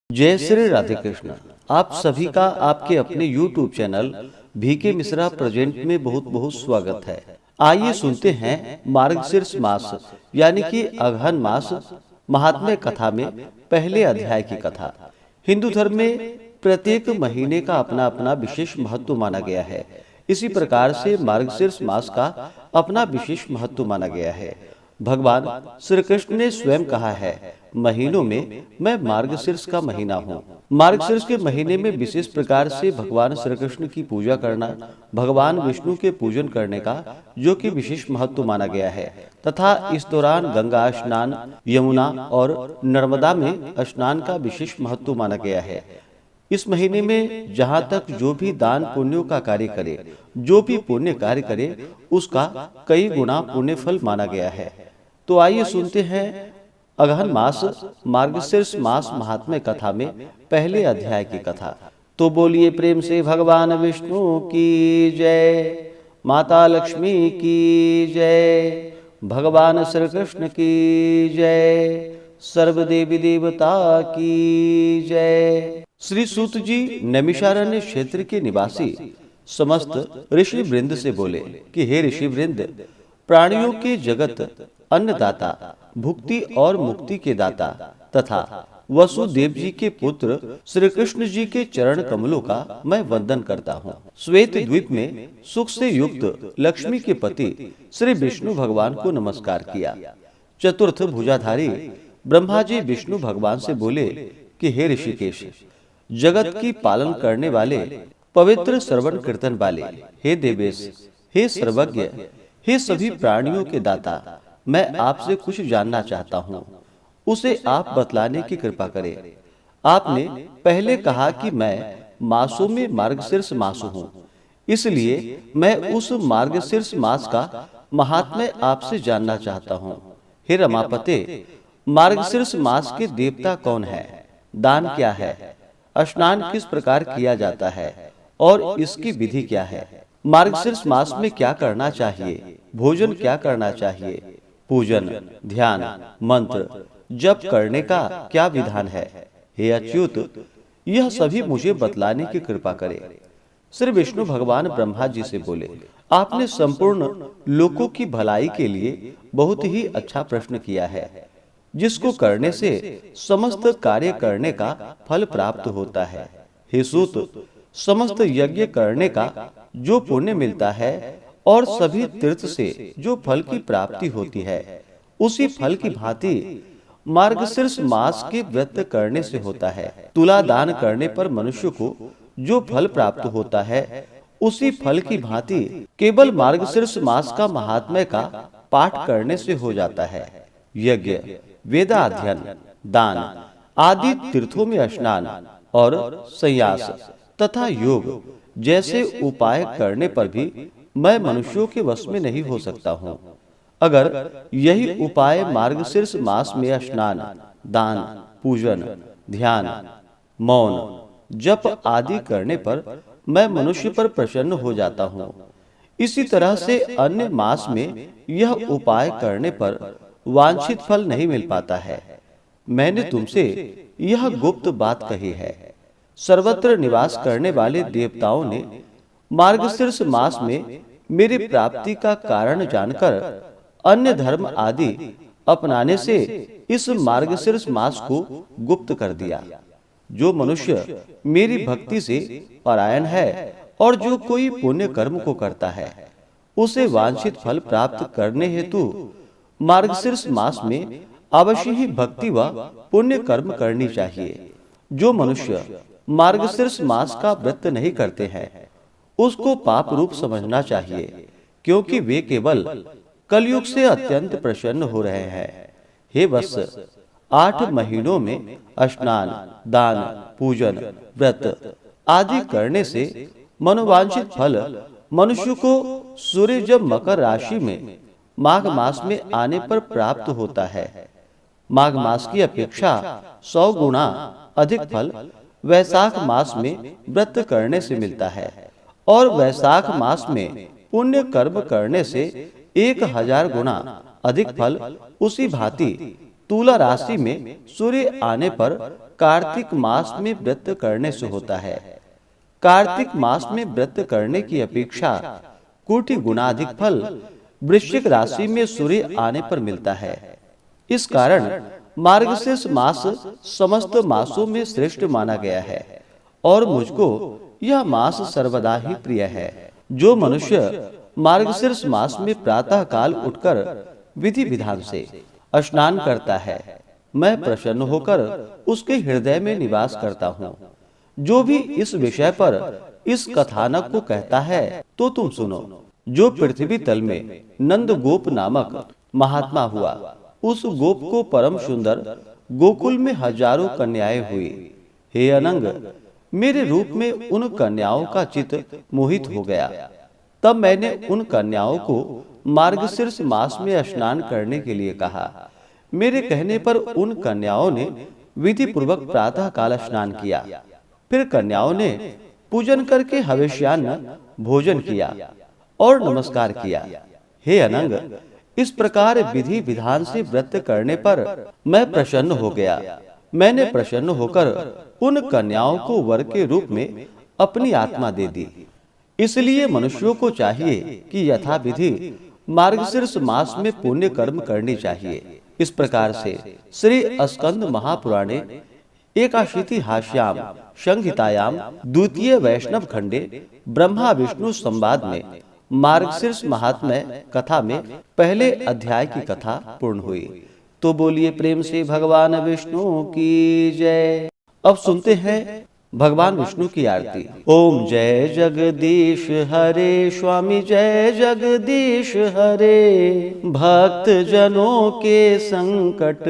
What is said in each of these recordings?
जय श्री राधे कृष्ण। आप सभी का आपके अपने YouTube channel VK Mishra present में बहुत बहुत स्वागत है। आइए सुनते हैं मार्गशीर्ष मास यानी कि अगहन मास महात्म्य कथा में पहले अध्याय की कथा। हिंदू धर्म में प्रत्येक महीने का अपना अपना विशेष महत्व माना गया है। इसी प्रकार से मार्गशीर्ष मास का अपना विशेष महत्व माना गया है। भगवान श्री कृष्ण ने स्वयं कहा है, महीनों में मैं मार्गशीर्ष का महीना हूँ। मार्गशीर्ष के महीने में विशेष प्रकार से भगवान श्री कृष्ण की पूजा करना, भगवान विष्णु के पूजन करने का जो कि विशेष महत्व माना गया है तथा इस दौरान गंगा स्नान, यमुना और नर्मदा में स्नान का विशेष महत्व माना गया है। इस महीने में जहाँ तक जो भी दान पुण्यों का कार्य करे, जो भी पुण्य कार्य करे, उसका कई गुना पुण्य फल माना गया है। तो आइए सुनते हैं अगहन मास मार्गशीर्ष मास महात्म्य कथा में पहले अध्याय की कथा। तो बोलिए प्रेम से भगवान विष्णु की जय, माता लक्ष्मी की जय, भगवान श्री कृष्ण की जय, सर्व देवी देवता की जय। श्री सूत जी नैमिषारण्य क्षेत्र के निवासी समस्त ऋषि वृंद से बोले कि हे ऋषि वृंद, प्राणियों के जगत अन्नदाता, भुक्ति और मुक्ति के दाता तथा वसुदेव जी के पुत्र श्री कृष्ण जी के चरण कमलों का मैं वंदन करता हूँ। श्वेत द्वीप में सुख से युक्त लक्ष्मी के पति श्री विष्णु भगवान को नमस्कार किया। चतुर्थ भुजाधारी ब्रह्मा जी विष्णु भगवान से बोले कि हे ऋषिकेश, जगत की पालन करने वाले, पवित्र श्रवण कीर्तन वाले, हे देवेश, हे सर्वज्ञ, हे सभी प्राणियों के दाता, मैं आपसे कुछ जानना चाहता हूँ, उसे आप बतलाने की कृपा करें। आपने पहले कहा कि मैं मासों में मार्गशीर्ष मास हूँ, इसलिए मैं उस मार्गशीर्ष मास का महात्म्य आपसे जानना चाहता हूँ। हे रमापते, मार्गशीर्ष मास के देवता कौन है, दान क्या है, स्नान किस प्रकार किया जाता है और इसकी विधि क्या है, मार्गशीर्ष मास में क्या करना चाहिए, भोजन क्या करना चाहिए, पूजन, ध्यान, मंत्र जप करने का क्या विधान है। हे अच्युत, यह सभी मुझे बतलाने की कृपा करें। श्री विष्णु भगवान ब्रह्मा जी से बोले, आपने संपूर्ण लोकों की भलाई के लिए बहुत ही अच्छा प्रश्न किया है, जिसको करने से समस्त कार्य करने का फल प्राप्त होता है। हे सूत, समस्त यज्ञ करने का जो पुण्य मिलता है और सभी तीर्थ से जो फल की प्राप्ति होती है, उसी फल की भांति मार्गशीर्ष मास के व्रत करने से होता है। तुला दान करने पर मनुष्य को जो फल प्राप्त होता है, उसी फल की भांति केवल मार्गशीर्ष मास का महात्म्य का पाठ करने से हो जाता है। यज्ञ, वेदाध्ययन, दान आदि तीर्थों में स्नान और संन्यास तथा योग जैसे उपाय करने पर भी मैं मनुष्यों के वश में नहीं हो सकता हूँ। अगर यही उपाय मार्गशीर्ष मास में स्नान, दान, पूजन, ध्यान, मौन, जप आदि करने पर मैं मनुष्य पर प्रसन्न हो जाता हूँ, इसी तरह से अन्य मास में यह उपाय करने पर वांछित फल नहीं मिल पाता है। मैंने तुमसे यह गुप्त बात कही है। सर्वत्र निवास करने वाले देवताओं ने मार्गशीर्ष मास में मेरी प्राप्ति का कारण जानकर अन्य धर्म आदि अपनाने से इस मार्गशीर्ष मास को गुप्त कर दिया। जो मनुष्य मेरी भक्ति से परायण है और जो कोई पुण्य कर्म को करता है, उसे वांछित फल प्राप्त करने हेतु मार्गशीर्ष मास में अवश्य ही भक्ति व पुण्य कर्म करनी चाहिए। जो मनुष्य मार्गशीर्ष मास का व्रत नहीं करते हैं, उसको पाप रूप समझना चाहिए, क्योंकि वे केवल कलयुग से अत्यंत प्रसन्न हो रहे हैं। हे वत्स, 8 महीनों में स्नान, दान, पूजन, व्रत आदि करने से मनोवांछित फल मनुष्य को सूर्य जब मकर राशि में माघ मास में आने पर प्राप्त होता है। माघ मास की अपेक्षा 100 गुना अधिक फल वैशाख मास में व्रत करने से मिलता है और वैशाख मास में पुण्य कर्म करने से 1000 गुना अधिक फल उसी भांति तुला राशि में सूर्य आने पर कार्तिक मास में व्रत करने से होता है। कार्तिक मास में व्रत करने की अपेक्षा कोटि गुना अधिक फल वृश्चिक राशि में सूर्य आने पर मिलता है। इस कारण मार्गशीर्ष मास समस्त मासों में श्रेष्ठ माना गया है और मुझको यह मास सर्वदा ही प्रिय है। जो मनुष्य मार्गशीर्ष मास में प्रातः काल उठकर विधि विधान से स्नान करता है, मैं प्रसन्न होकर उसके हृदय में निवास करता हूँ। जो भी इस विषय पर इस कथानक को कहता है तो तुम सुनो। जो पृथ्वी तल में नंद गोप नामक महात्मा हुआ, उस गोप को परम सुंदर गोकुल में हजारों कन्याएं हुई। हे अनंग, मेरे रूप में उन कन्याओं का चित्त मोहित हो गया। तब मैंने उन कन्याओं को मार्गशीर्ष मास में स्नान करने के लिए कहा। मेरे कहने पर उन कन्याओं ने विधि पूर्वक प्रातः काल स्नान किया। फिर कन्याओं ने पूजन करके हविष्यान्न भोजन किया और नमस्कार किया। हे अनंग, इस प्रकार विधि विधान से व्रत करने पर मैं प्रसन्न हो गया। मैंने प्रसन्न होकर उन कन्याओं को वर के रूप में अपनी आत्मा दे दी। इसलिए मनुष्यों को चाहिए कि यथाविधि मार्गशीर्ष मास में पुण्य कर्म करनी चाहिए। इस प्रकार से श्री स्कंद महापुराणे एकाशीति हास्याम संहितायाम द्वितीय वैष्णव खंडे ब्रह्मा विष्णु संवाद में मार्गशीर्ष महात्म्य कथा में पहले अध्याय की कथा पूर्ण हुई। तो बोलिए प्रेम से भगवान विष्णु की जय। अब सुनते हैं भगवान विष्णु की आरती। ओम जय जगदीश हरे, स्वामी जय जगदीश हरे। भक्त जनों के संकट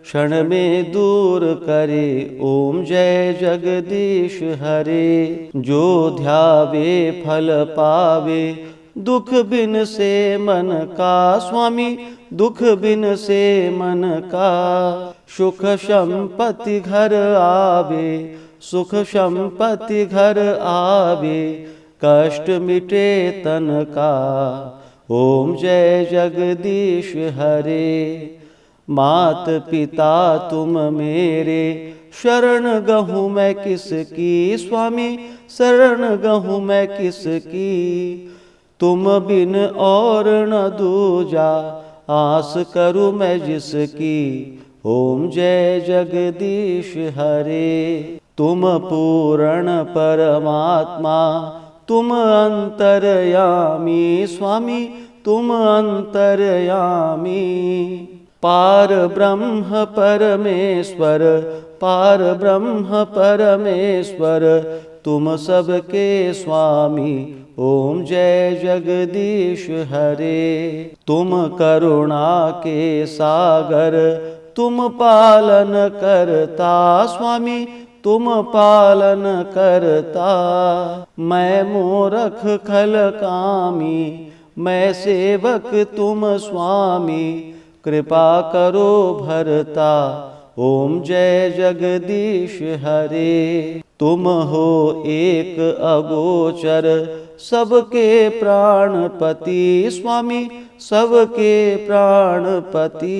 क्षण में दूर करे। ओम जय जगदीश हरे। जो ध्यावे फल पावे, दुख बिन से मन का। स्वामी दुख बिन से मन का। सुख संपत्ति घर आवे, सुख संपत्ति घर आवे। कष्ट मिटे तन का। ओम जय जगदीश हरे। मात पिता तुम मेरे, शरण गहूँ मैं किसकी। स्वामी शरण गहूँ मैं किसकी। तुम बिन और न दूजा, आस करूँ मैं जिसकी। ओम जय जगदीश हरे। तुम पूर्ण परमात्मा, तुम अंतर्यामी। स्वामी तुम अंतर्यामी। पार ब्रह्म परमेश्वर, पार ब्रह्म परमेश्वर। तुम सबके स्वामी। ओम जय जगदीश हरे। तुम करुणा के सागर, तुम पालन करता। स्वामी तुम पालन करता। मैं मूरख खल कामी, मैं सेवक तुम स्वामी। कृपा करो भरता। ओम जय जगदीश हरे। तुम हो एक अगोचर, सबके प्राणपति। स्वामी सबके प्राणपति।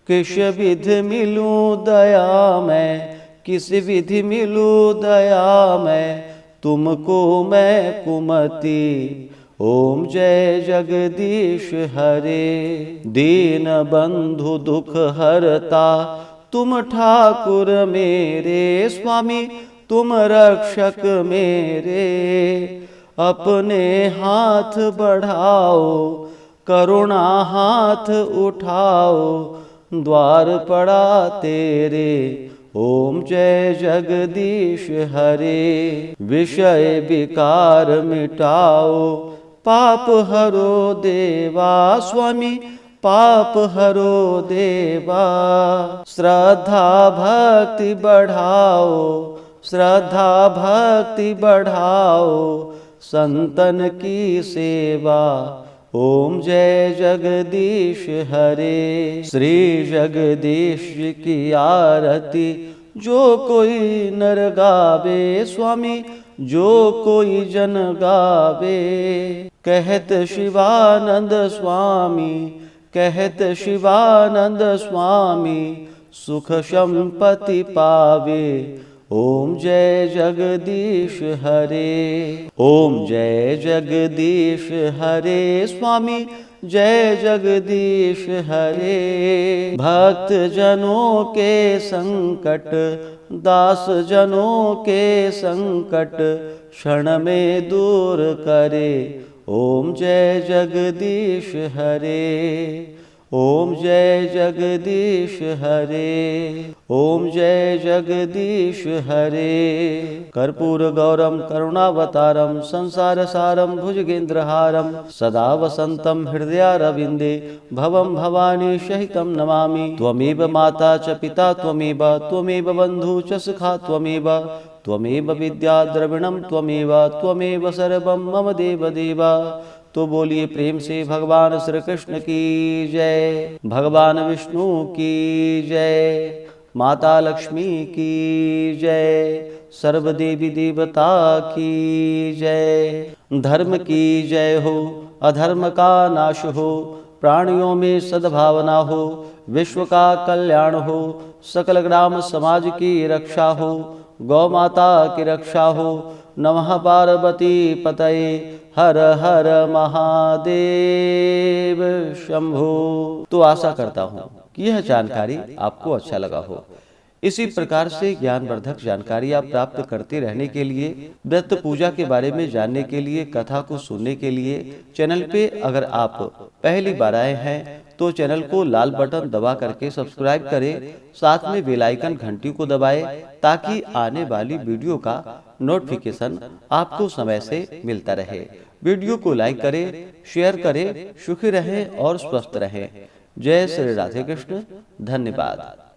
किस विधि मिलूं दया मैं, किस विधि मिलूं दया मैं। तुमको मैं कुमति। ओम जय जगदीश हरे। दीन बंधु दुख हरता, तुम ठाकुर मेरे। स्वामी तुम रक्षक मेरे। अपने हाथ बढ़ाओ, करुणा हाथ उठाओ। द्वार पड़ा तेरे। ओम जय जगदीश हरे। विषय विकार मिटाओ, पाप हरो देवा। स्वामी पाप हरो देवा। श्रद्धा भक्ति बढ़ाओ, श्रद्धा भक्ति बढ़ाओ। संतन की सेवा। ओम जय जगदीश हरे। श्री जगदीश की आरती जो कोई नर गावे। स्वामी जो कोई जन गावे। कहत शिवानंद स्वामी, कहत शिवानंद स्वामी। सुख संपत्ति पावे। ओम जय जगदीश हरे। ओम जय जगदीश हरे। स्वामी जय जगदीश हरे। भक्त जनों के संकट, दास जनों के संकट, क्षण में दूर करे। ओम जय जगदीश हरे। ओम जय जगदीश हरे। ओम जय जगदीश हरे। कर्पूर गौरम करुणावतारम संसार सारम भुजगेंद्रहारम सदा वसंतम हृदयारविंदे भवम भवानी सहितम नमामि। त्वमेव माता च पिता त्वमेव, त्वमेव बंधु च सखा त्वमेव, त्वमेव विद्या द्रविणम त्वमेव, त्वमेव सर्वम मम देव देवा। तो बोलिए प्रेम से भगवान श्री कृष्ण की जय, भगवान विष्णु की जय, माता लक्ष्मी की जय, सर्व देवी देवता की जय। धर्म की जय हो, अधर्म का नाश हो, प्राणियों में सद्भावना हो, विश्व का कल्याण हो, सकल ग्राम समाज की रक्षा हो, गौ माता की रक्षा हो। नमः पार्वती पतये हर हर महादेव शंभो। तो आशा करता हूँ कि यह जानकारी आपको अच्छा लगा हो। इसी प्रकार से ज्ञानवर्धक जानकारियाँ प्राप्त करते रहने के लिए, व्रत पूजा के बारे में जानने के लिए, कथा को सुनने के लिए चैनल पे अगर आप पहली बार आए हैं तो चैनल को लाल बटन दबा करके सब्सक्राइब करें, साथ में बेल आइकन घंटी को दबाएं ताकि आने वाली वीडियो का नोटिफिकेशन आपको समय से मिलता रहे। वीडियो को लाइक करें, शेयर करें। सुखी रहें और स्वस्थ रहें। जय श्री राधे कृष्ण। धन्यवाद।